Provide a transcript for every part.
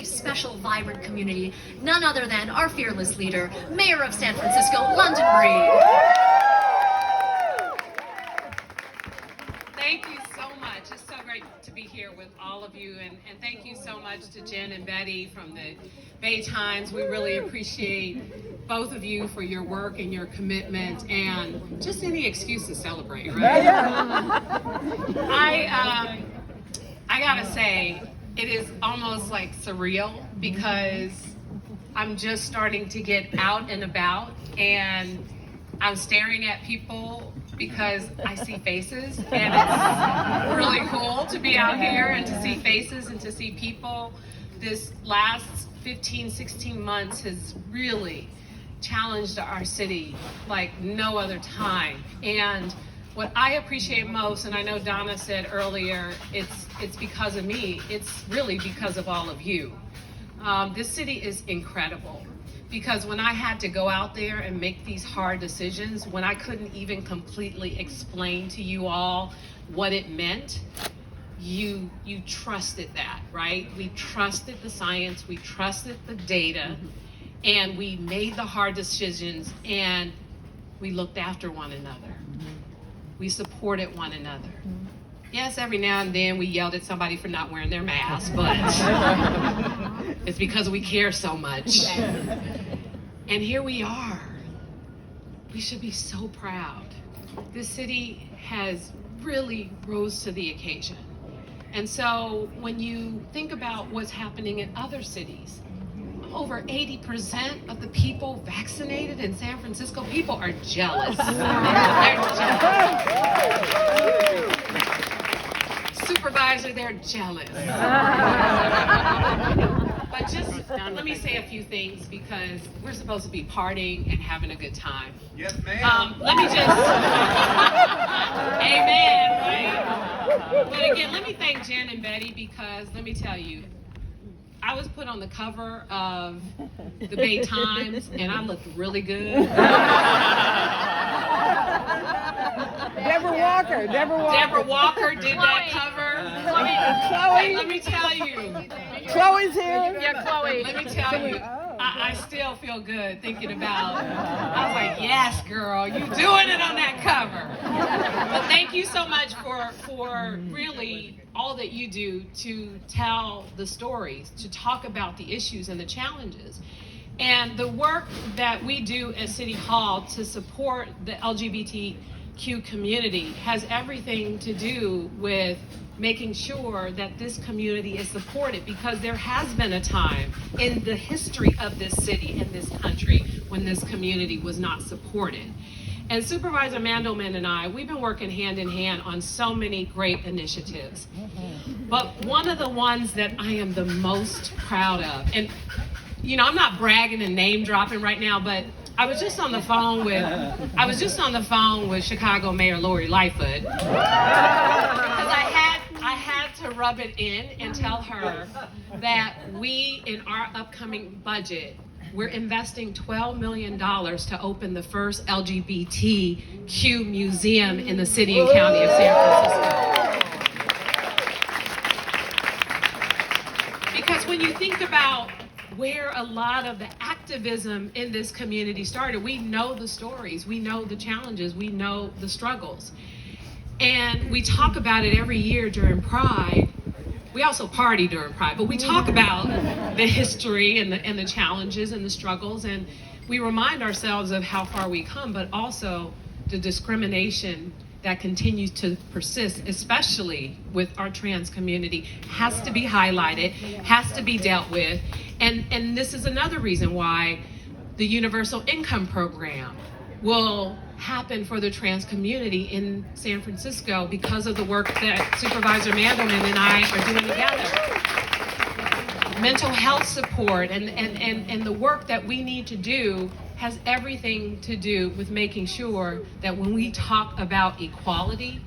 special, vibrant community, none other than our fearless leader, Mayor of San Francisco, London Breed. Thank you so much. It's so great to be here with all of you, and thank you so much to Jen and Betty from the Bay Times. We really appreciate both of you for your work and your commitment, and just any excuse to celebrate, right? I gotta say, it is almost like surreal because I'm just starting to get out and about, and I'm staring at people because I see faces, and it's really cool to be out here and to see faces and to see people. This last 15, 16 months has really challenged our city like no other time. And what I appreciate most, and I know Donna said earlier, it's because of me, it's really because of all of you. This city is incredible. Because when I had to go out there and make these hard decisions, when I couldn't even completely explain to you all what it meant, you trusted that, right? We trusted the science, we trusted the data, and we made the hard decisions, and we looked after one another. We supported one another. Yes, every now and then we yelled at somebody for not wearing their mask, but it's because we care so much. And here we are. We should be so proud. This city has really rose to the occasion. And so when you think about what's happening in other cities, over 80% of the people vaccinated in San Francisco, people are jealous. They're jealous. Supervisor, they're jealous. But just let me say a few things because we're supposed to be partying and having a good time. Yes, ma'am. Let me just, amen, right? But again, let me thank Jen and Betty because let me tell you, I was put on the cover of the Bay Times and I looked really good. Deborah Walker did that cover. Let me tell you. Chloe's here. Yeah, Chloe. Let me tell you, I still feel good thinking about, I was like, yes, girl, you doing it on that cover. But thank you so much for really all that you do to tell the stories, to talk about the issues and the challenges. And the work that we do at City Hall to support the LGBTQ community has everything to do with making sure that this community is supported, because there has been a time in the history of this city and this country when this community was not supported. And Supervisor Mandelman and I, we've been working hand in hand on so many great initiatives. But one of the ones that I am the most proud of, and you know, I'm not bragging and name dropping right now, but I was just on the phone with Chicago Mayor Lori Lightfoot because I had to rub it in and tell her that we, in our upcoming budget, we're investing $12 million to open the first LGBTQ museum in the city and county of San Francisco. Because when you think about where a lot of the activism in this community started, we know the stories, we know the challenges, we know the struggles. And we talk about it every year during Pride. We also party during Pride, but we talk about the history and the challenges and the struggles, and we remind ourselves of how far we come, but also the discrimination that continues to persist, especially with our trans community, has to be highlighted, has to be dealt with. And this is another reason why the Universal Income Program will happen for the trans community in San Francisco because of the work that Supervisor Mandelman and I are doing together. Mental health support and the work that we need to do has everything to do with making sure that when we talk about equality,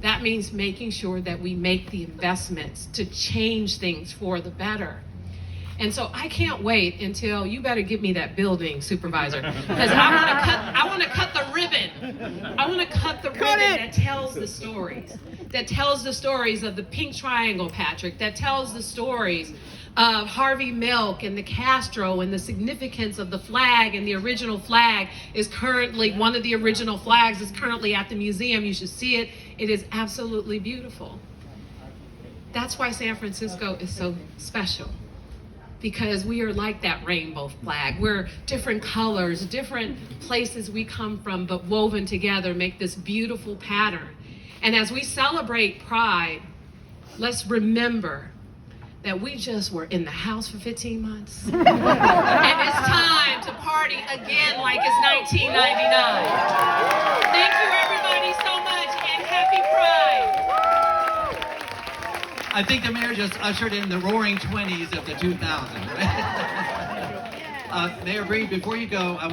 that means making sure that we make the investments to change things for the better. And so I can't wait until you better give me that building, Supervisor, because I want to cut the ribbon. I want to cut the ribbon that tells the stories, of the pink triangle, Patrick, that tells the stories of Harvey Milk and the Castro, and the significance of the flag. And the original flag is currently, one of the original flags is currently at the museum. You should see it. It is absolutely beautiful. That's why San Francisco is so special, because we are like that rainbow flag. We're different colors, different places we come from, but woven together make this beautiful pattern. And as we celebrate Pride, let's remember that we just were in the house for 15 months. And it's time to party again like it's 1999. Thank you everybody so much, and happy Pride. I think the mayor just ushered in the roaring 20s of the 2000s, right? Mayor Breed, before you go, I want